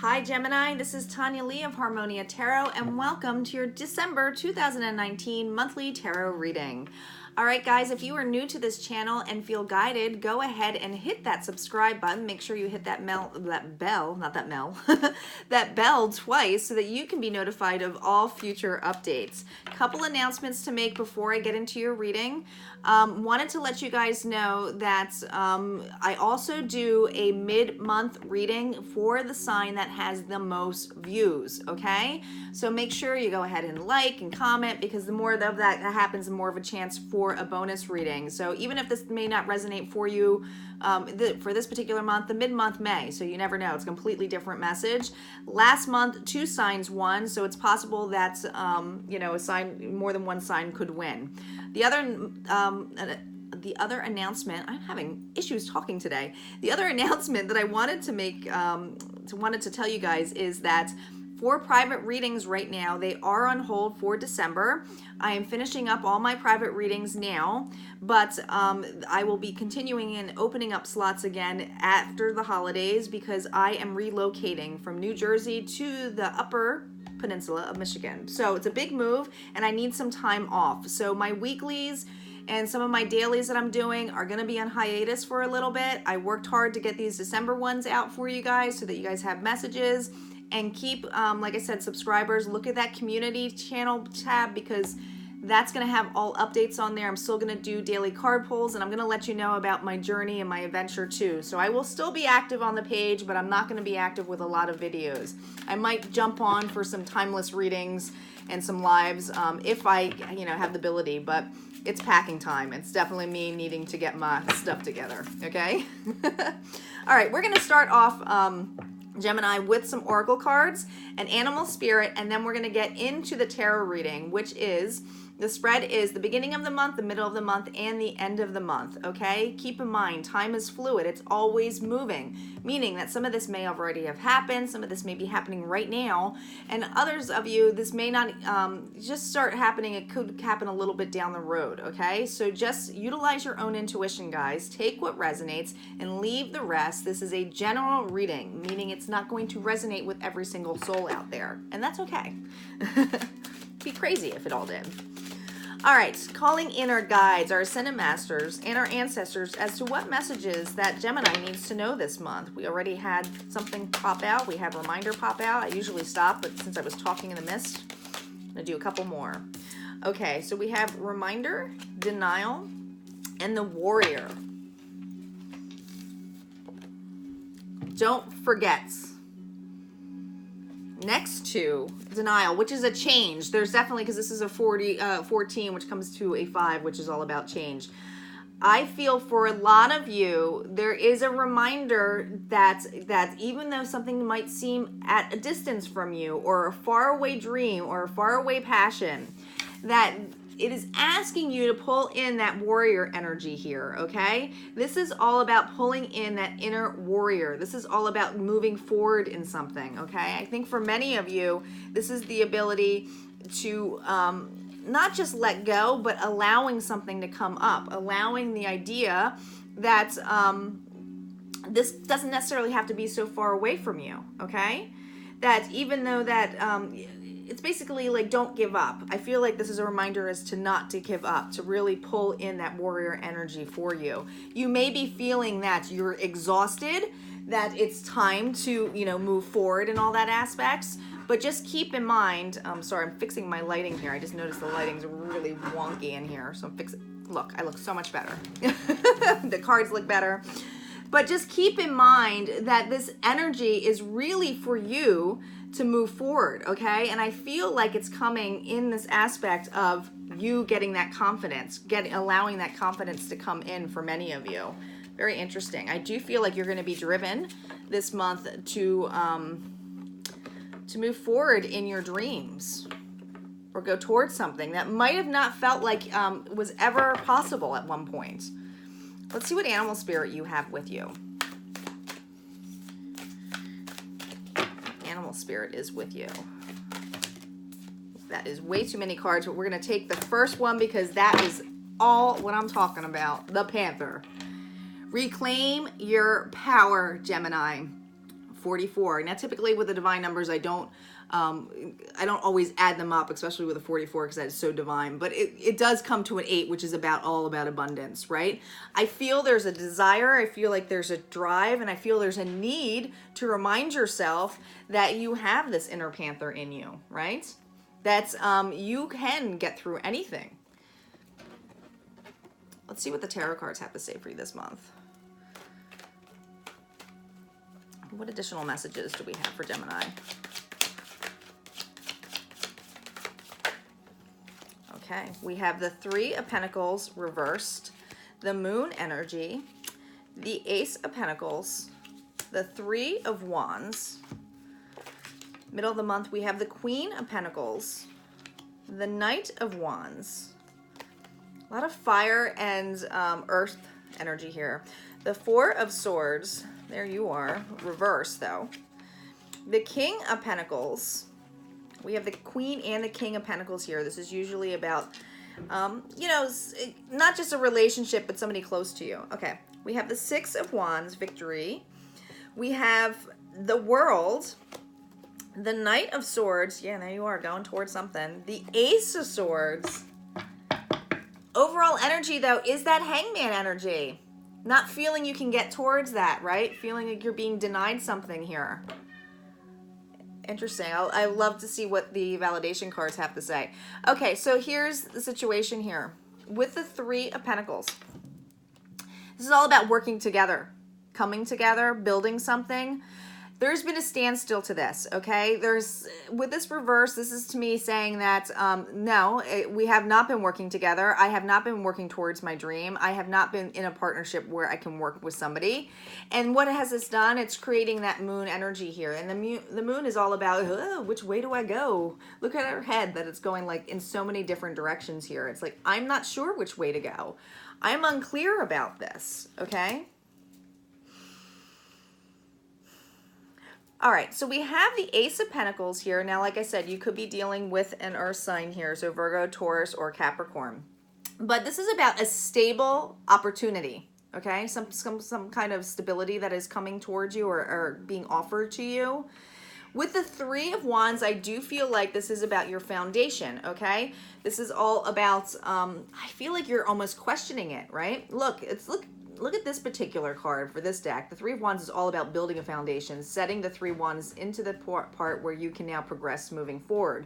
Hi Gemini, this is Tanya Lee of Harmonia Tarot, and welcome to your December 2019 monthly tarot reading. All right guys, if you are new to this channel and feel guided, go ahead and hit that subscribe button. Make sure you hit that that bell twice so that you can be notified of all future updates. Couple announcements to make before I get into your reading. Wanted to let you guys know that I also do a mid-month reading for the sign that has the most views, okay? So make sure you go ahead and like and comment, because the more of that happens, the more of a chance for a bonus reading. So even if this may not resonate for you for this particular month, the mid-month may, so you never know. It's a completely different message. Last month, 2 signs won, so it's possible that a sign, more than one sign could win. The other announcement, I'm having issues talking today. The other announcement that I wanted to make, wanted to tell you guys is that for private readings right now, they are on hold for December. I am finishing up all my private readings now, but I will be continuing and opening up slots again after the holidays, because I am relocating from New Jersey to the Upper Peninsula of Michigan. So it's a big move and I need some time off. So my weeklies and some of my dailies that I'm doing are going to be on hiatus for a little bit. I worked hard to get these December ones out for you guys so that you guys have messages. And keep, like I said, subscribers, look at that community channel tab, because that's going to have all updates on there. I'm still going to do daily card pulls, and I'm going to let you know about my journey and my adventure too. So I will still be active on the page, but I'm not going to be active with a lot of videos. I might jump on for some timeless readings and some lives if I have the ability, but it's packing time. It's definitely me needing to get my stuff together, okay? All right, we're going to start off Gemini with some oracle cards, an animal spirit, and then we're going to get into the tarot reading, which is, the spread is the beginning of the month, the middle of the month, and the end of the month, okay? Keep in mind, time is fluid. It's always moving, meaning that some of this may already have happened, some of this may be happening right now, and others of you, this may not just start happening. It could happen a little bit down the road, okay? So just utilize your own intuition, guys. Take what resonates and leave the rest. This is a general reading, meaning it's not going to resonate with every single soul out there, and that's okay. Be crazy if it all did. All right, calling in our guides, our ascended masters, and our ancestors as to what messages that Gemini needs to know this month. We already had something pop out. We have a reminder pop out. I usually stop, but since I was talking in the mist, I'm going to do a couple more. Okay, so we have reminder, denial, and the warrior. Don't forget. Next to denial, which is a change. There's definitely, because this is a 14, which comes to a 5, which is all about change. I feel for a lot of you, there is a reminder that even though something might seem at a distance from you, or a faraway dream, or a faraway passion, that it is asking you to pull in that warrior energy here, okay? This is all about pulling in that inner warrior. This is all about moving forward in something, okay? I think for many of you, this is the ability to not just let go, but allowing something to come up, allowing the idea that this doesn't necessarily have to be so far away from you, okay? That even though that it's basically like, don't give up. I feel like this is a reminder as to not to give up, to really pull in that warrior energy for you. You may be feeling that you're exhausted, that it's time to, move forward in all that aspects, but just keep in mind, sorry, I'm fixing my lighting here. I just noticed the lighting's really wonky in here, so I'm fixing, look, I look so much better. The cards look better. But just keep in mind that this energy is really for you to move forward, okay? And I feel like it's coming in this aspect of you getting that confidence, allowing that confidence to come in for many of you. Very interesting. I do feel like you're going to be driven this month to move forward in your dreams, or go towards something that might have not felt like was ever possible at one point. Let's see what animal spirit you have with you. Animal spirit is with you. That is way too many cards, but we're going to take the first one because that is all what I'm talking about. The Panther. Reclaim your power, Gemini. 44. Now, typically with the divine numbers, I don't always add them up, especially with a 44, because that is so divine. But it does come to an 8, which is all about abundance, right? I feel there's a desire. I feel like there's a drive, and I feel there's a need to remind yourself that you have this inner Panther in you, right? That's you can get through anything. Let's see what the tarot cards have to say for you this month. What additional messages do we have for Gemini? Okay, we have the 3 of Pentacles reversed, the Moon energy, the Ace of Pentacles, the 3 of Wands. Middle of the month, we have the Queen of Pentacles, the Knight of Wands. A lot of fire and earth energy here. The 4 of Swords, there you are, reversed though. The King of Pentacles. We have the Queen and the King of Pentacles here. This is usually about, you know, not just a relationship, but somebody close to you. Okay, we have the 6 of Wands, victory. We have the World, the Knight of Swords. Yeah, there you are, going towards something. The Ace of Swords. Overall energy, though, is that Hangman energy. Not feeling you can get towards that, right? Feeling like you're being denied something here. Interesting. I love to see what the validation cards have to say. Okay, so here's the situation here. With the 3 of Pentacles, this is all about working together, coming together, building something. There's been a standstill to this, okay? With this reverse, this is to me saying that, no, we have not been working together. I have not been working towards my dream. I have not been in a partnership where I can work with somebody. And what has this done? It's creating that Moon energy here. And the Moon is all about, oh, which way do I go? Look at her head, that it's going like in so many different directions here. It's like, I'm not sure which way to go. I'm unclear about this, okay? All right, so we have the Ace of Pentacles here. Now, like I said, you could be dealing with an earth sign here, so Virgo, Taurus, or Capricorn. But this is about a stable opportunity, okay? Some kind of stability that is coming towards you or being offered to you. With the 3 of Wands, I do feel like this is about your foundation, okay? This is all about, I feel like you're almost questioning it, right? Look at this particular card for this deck. The 3 of Wands is all about building a foundation, setting the 3 Wands into the part where you can now progress moving forward.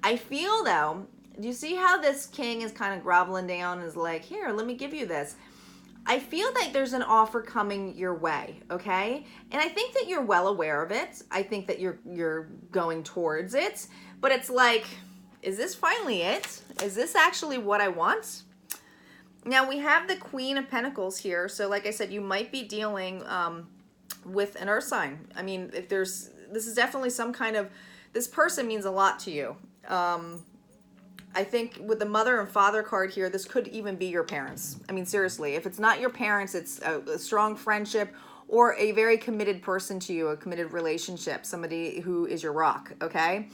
I feel, though, do you see how this king is kind of groveling down and is like, here, let me give you this? I feel like there's an offer coming your way, okay? And I think that you're well aware of it. I think that you're going towards it. But it's like, is this finally it? Is this actually what I want? Now, we have the Queen of Pentacles here. So like I said, you might be dealing with an earth sign. I mean, this is definitely some kind of, this person means a lot to you. I think with the mother and father card here, this could even be your parents. I mean, seriously, if it's not your parents, it's a strong friendship or a very committed person to you, a committed relationship, somebody who is your rock, okay?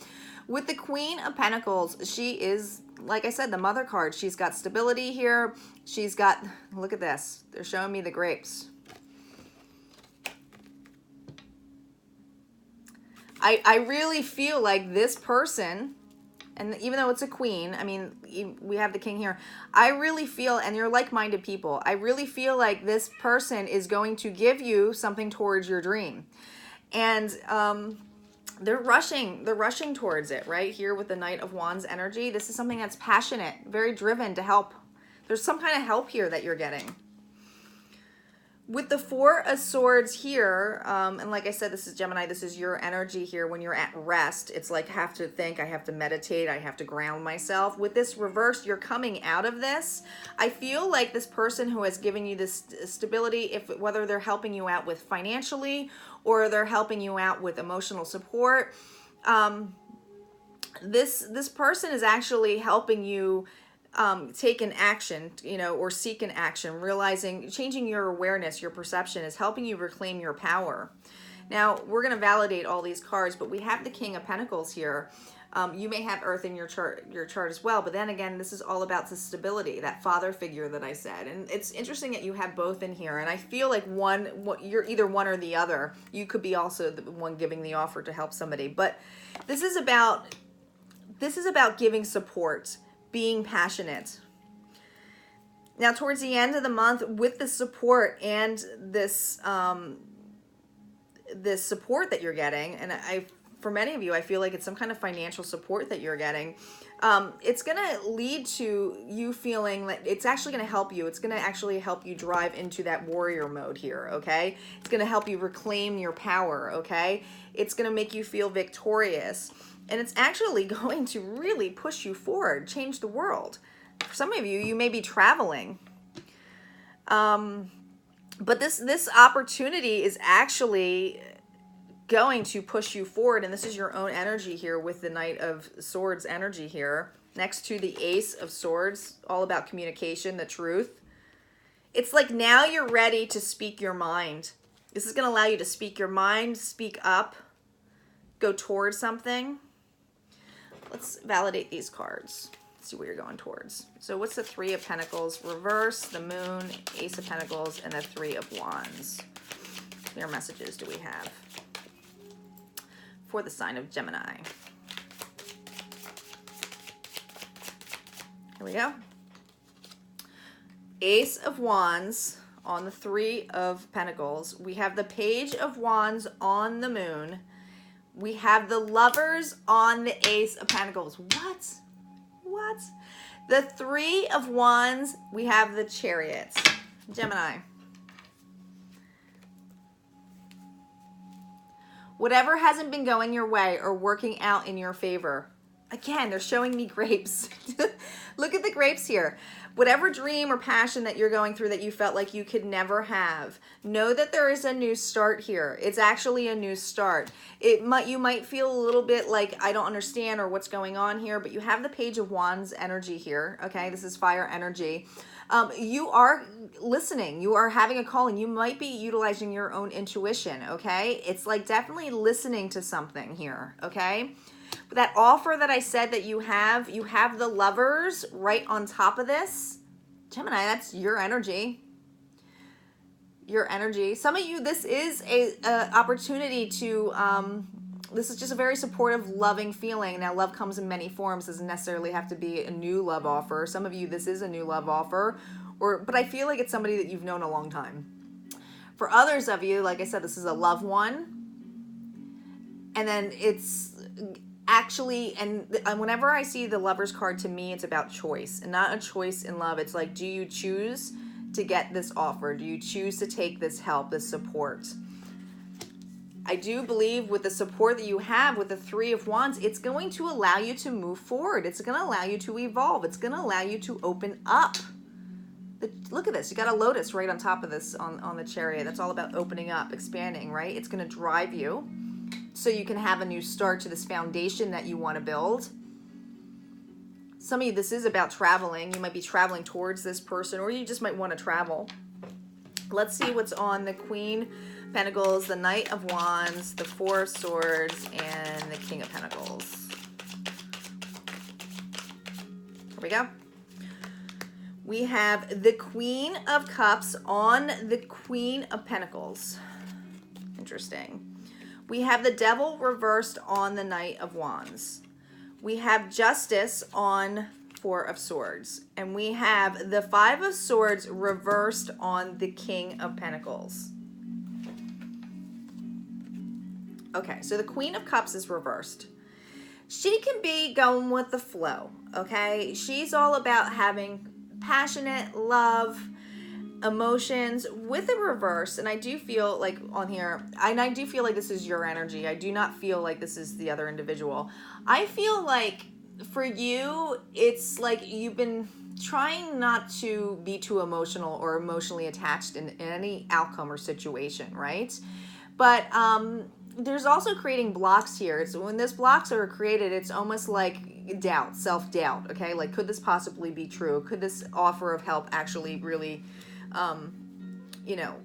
With the Queen of Pentacles, she is, like I said, the mother card. She's got stability here. She's got, look at this. They're showing me the grapes. I really feel like this person, and even though it's a queen, I mean, we have the king here. I really feel, and you're like-minded people, I really feel like this person is going to give you something towards your dream. And they're rushing towards it, right? Here with the Knight of Wands energy. This is something that's passionate, very driven to help. There's some kind of help here that you're getting. With the 4 of Swords here, and like I said, this is Gemini, this is your energy here when you're at rest. It's like, I have to think, I have to meditate, I have to ground myself. With this reverse, you're coming out of this. I feel like this person who has given you this stability, whether they're helping you out with financially or they're helping you out with emotional support, this person is actually helping you take an action, you know, or seek an action, realizing, changing your awareness, your perception is helping you reclaim your power. Now, we're going to validate all these cards, but we have the King of Pentacles here. You may have Earth in your chart as well, but then again, this is all about the stability, that father figure that I said. And it's interesting that you have both in here. And I feel like you're either one or the other. You could be also the one giving the offer to help somebody. But this is about giving support, being passionate. Now, towards the end of the month, with the support and this this support that you're getting, and for many of you, I feel like it's some kind of financial support that you're getting. It's going to lead to you feeling that it's actually going to help you. It's going to actually help you drive into that warrior mode here, okay? It's going to help you reclaim your power, okay? It's going to make you feel victorious. And it's actually going to really push you forward, change the world. For some of you, you may be traveling. But this opportunity is actually going to push you forward, and this is your own energy here with the Knight of Swords energy here next to the Ace of Swords, all about communication, the truth. It's like now you're ready to speak your mind. This is going to allow you to speak your mind, speak up, go towards something. Let's validate these cards. See where you're going towards. So what's the Three of Pentacles reverse, the Moon, Ace of Pentacles, and the Three of Wands? What clear messages do we have for the sign of Gemini? Here we go. Ace of Wands on the Three of Pentacles. We have the Page of Wands on the Moon. We have the Lovers on the Ace of Pentacles. What? The Three of Wands, we have the Chariots. Gemini. Whatever hasn't been going your way or working out in your favor. Again, they're showing me grapes. Look at the grapes here. Whatever dream or passion that you're going through that you felt like you could never have, know that there is a new start here. It's actually a new start. You might feel a little bit like, I don't understand or what's going on here, but you have the Page of Wands energy here, okay? This is fire energy. You are listening. You are having a calling. You might be utilizing your own intuition, okay? It's like definitely listening to something here, okay? That offer that I said that you have the Lovers right on top of this. Gemini, that's your energy. Your energy. Some of you, this is a opportunity to, this is just a very supportive, loving feeling. Now, love comes in many forms. Doesn't necessarily have to be a new love offer. Some of you, this is a new love offer. But I feel like it's somebody that you've known a long time. For others of you, like I said, this is a loved one. And then it's actually, and whenever I see the Lovers card, to me, it's about choice and not a choice in love. It's like, do you choose to get this offer? Do you choose to take this help, this support? I do believe with the support that you have with the Three of Wands, it's going to allow you to move forward. It's going to allow you to evolve. It's going to allow you to open up. Look at this. You got a lotus right on top of this on the Chariot. That's all about opening up, expanding, right? It's going to drive you so you can have a new start to this foundation that you want to build. Some of you, this is about traveling. You might be traveling towards this person, or you just might want to travel. Let's see what's on the Queen Pentacles, the Knight of Wands, the Four of Swords, and the King of Pentacles. Here we go. We have the Queen of Cups on the Queen of Pentacles. Interesting. We have the Devil reversed on the Knight of Wands. We have Justice on Four of Swords. And we have the Five of Swords reversed on the King of Pentacles. Okay, so the Queen of Cups is reversed. She can be going with the flow, okay? She's all about having passionate love, emotions with a reverse. And I do feel like on here, and I do feel like this is your energy. I do not feel like this is the other individual. I feel like for you, it's like you've been trying not to be too emotional or emotionally attached in any outcome or situation, right? But there's also creating blocks here. So when these blocks are created, it's almost like doubt, self-doubt, okay? Like, could this possibly be true? Could this offer of help actually really, you know,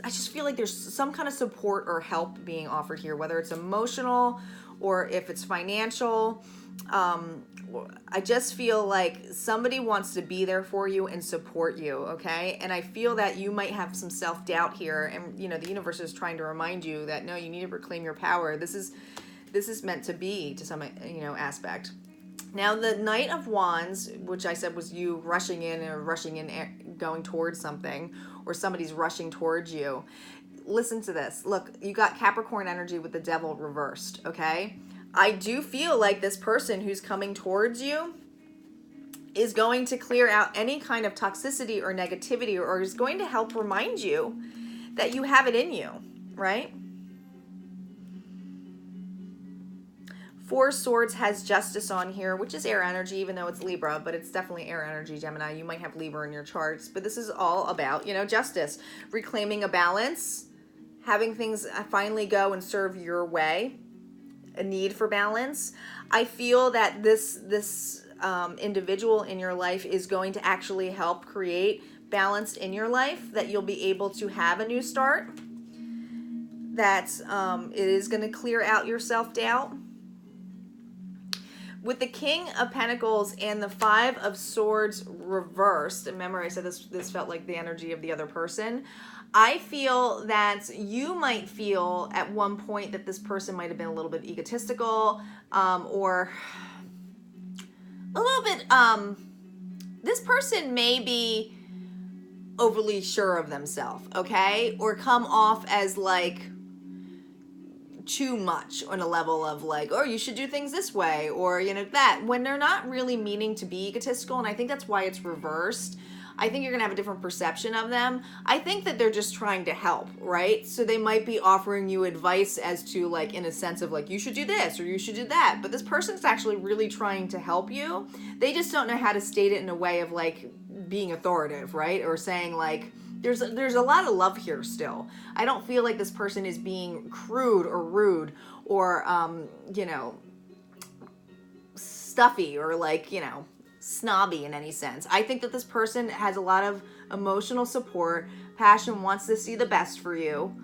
I just feel like there's some kind of support or help being offered here, whether it's emotional or if it's financial. I just feel like somebody wants to be there for you and support you, okay? And I feel that you might have some self-doubt here, and you know, the universe is trying to remind you that no, you need to reclaim your power. This is meant to be to some, you know, aspect. Now, the Knight of Wands, which I said was you rushing in, going towards something, or somebody's rushing towards you. Listen to this. Look, you got Capricorn energy with the Devil reversed, okay? I do feel like this person who's coming towards you is going to clear out any kind of toxicity or negativity, or is going to help remind you that you have it in you, right? Four Swords has Justice on here, which is air energy, even though it's Libra, but it's definitely air energy, Gemini. You might have Libra in your charts, but this is all about, you know, justice, reclaiming a balance, having things finally go and serve your way, a need for balance. I feel that this individual in your life is going to actually help create balance in your life, that you'll be able to have a new start, that it is going to clear out your self-doubt. With the King of Pentacles and the Five of Swords reversed, remember I said this felt like the energy of the other person. I feel that you might feel at one point that this person might have been a little bit egotistical, or a little bit, this person may be overly sure of themselves, okay? Or come off as like too much on a level of like, oh, you should do things this way, or you know, that, when they're not really meaning to be egotistical. And I think that's why it's reversed. I think you're gonna have a different perception of them. I think that they're just trying to help, right? So they might be offering you advice as to like, in a sense of like, you should do this or you should do that, but this person's actually really trying to help you. They just don't know how to state it in a way of like being authoritative, right? Or saying like, there's a lot of love here still. I don't feel like this person is being crude or rude or, you know, stuffy or like, you know, snobby in any sense. I think that this person has a lot of emotional support, passion, wants to see the best for you.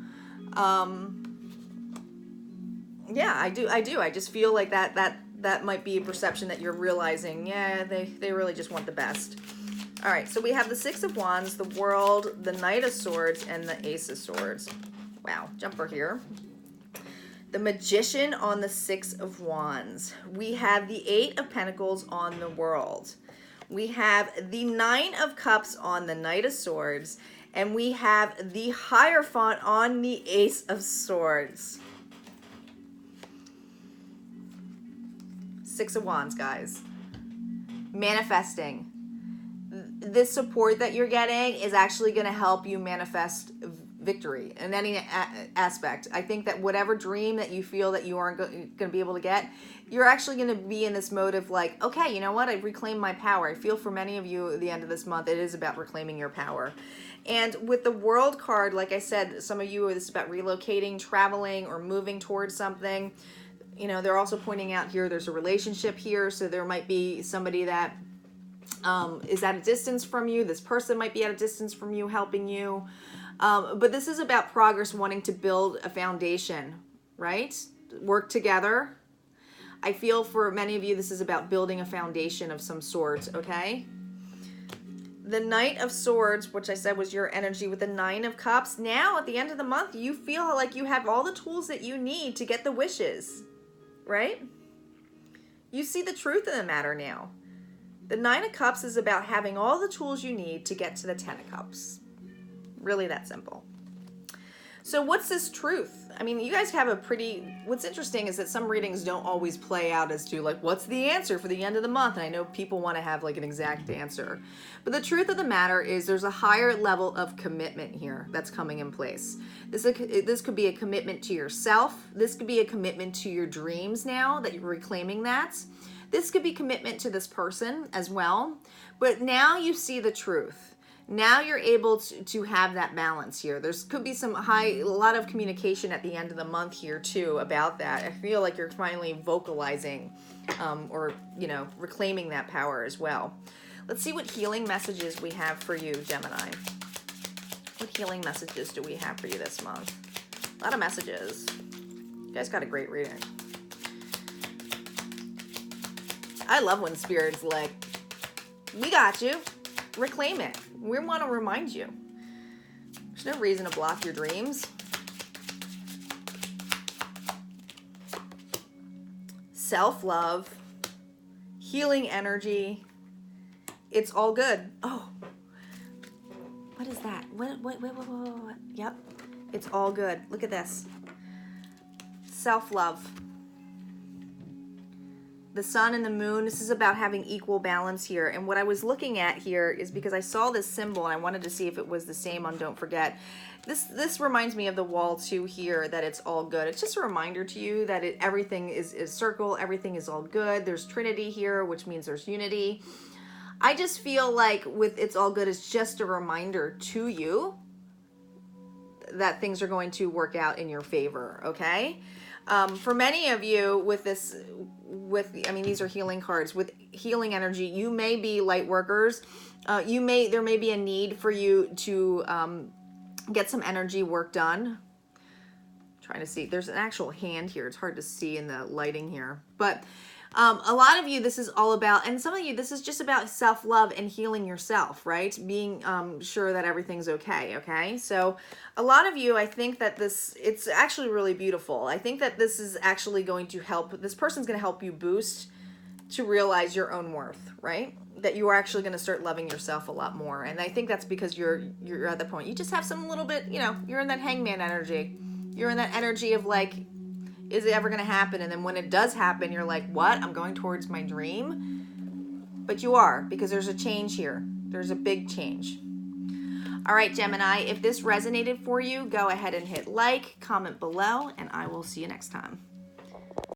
Yeah, I do. I just feel like that might be a perception that you're realizing, yeah, they really just want the best. All right, so we have the Six of Wands, the World, the Knight of Swords, and the Ace of Swords. Wow, jumper here. The Magician on the Six of Wands. We have the Eight of Pentacles on the World. We have the Nine of Cups on the Knight of Swords. And we have the Hierophant on the Ace of Swords. Six of Wands, guys. Manifesting. This support that you're getting is actually going to help you manifest victory in any aspect. I think that whatever dream that you feel that you aren't going to be able to get, you're actually going to be in this mode of like, okay, you know what? I've reclaimed my power. I feel for many of you at the end of this month, it is about reclaiming your power. And with the World card, like I said, some of you, this is about relocating, traveling, or moving towards something. You know, they're also pointing out here, there's a relationship here. So there might be somebody that is at a distance from you. This person might be at a distance from you, helping you. But this is about progress, wanting to build a foundation, right? Work together. I feel for many of you, this is about building a foundation of some sort, okay? The Knight of Swords, which I said was your energy with the Nine of Cups. Now, at the end of the month, you feel like you have all the tools that you need to get the wishes, right? You see the truth of the matter now. The Nine of Cups is about having all the tools you need to get to the Ten of Cups. Really that simple. So what's this truth? I mean, you guys have a pretty, what's interesting is that some readings don't always play out as to like, what's the answer for the end of the month? And I know people want to have like an exact answer. But the truth of the matter is there's a higher level of commitment here that's coming in place. This could be a commitment to yourself. This could be a commitment to your dreams now that you're reclaiming that. This could be commitment to this person as well. But now you see the truth. Now you're able to have that balance here. There's could be a lot of communication at the end of the month here too about that. I feel like you're finally vocalizing or, you know, reclaiming that power as well. Let's see what healing messages we have for you, Gemini. What healing messages do we have for you this month? A lot of messages. You guys got a great reading. I love when Spirit's like, we got you. Reclaim it. We want to remind you. There's no reason to block your dreams. Self-love. Healing energy. It's all good. Oh. What is that? What? Yep. It's all good. Look at this. Self-love. The sun and the moon, this is about having equal balance here. And what I was looking at here is because I saw this symbol and I wanted to see if it was the same on Don't Forget. This reminds me of the wall too here, that it's all good. It's just a reminder to you that everything is circle, everything is all good. There's Trinity here, which means there's unity. I just feel like with it's all good, it's just a reminder to you that things are going to work out in your favor, okay? For many of you with this, I mean, these are healing cards. With healing energy, you may be light workers. There may be a need for you to get some energy work done. Trying to see, there's an actual hand here. It's hard to see in the lighting here. But a lot of you, this is all about, and some of you, this is just about self-love and healing yourself, right? Being sure that everything's okay, okay? So a lot of you, I think that it's actually really beautiful. I think that this is actually going to help, this person's going to help you boost to realize your own worth, right? That you are actually going to start loving yourself a lot more. And I think that's because you're at the point, you just have some little bit, you know, you're in that hangman energy. You're in that energy of like, is it ever going to happen? And then when it does happen, you're like, what? I'm going towards my dream. But you are, because there's a change here. There's a big change. All right, Gemini, if this resonated for you, go ahead and hit like, comment below, and I will see you next time.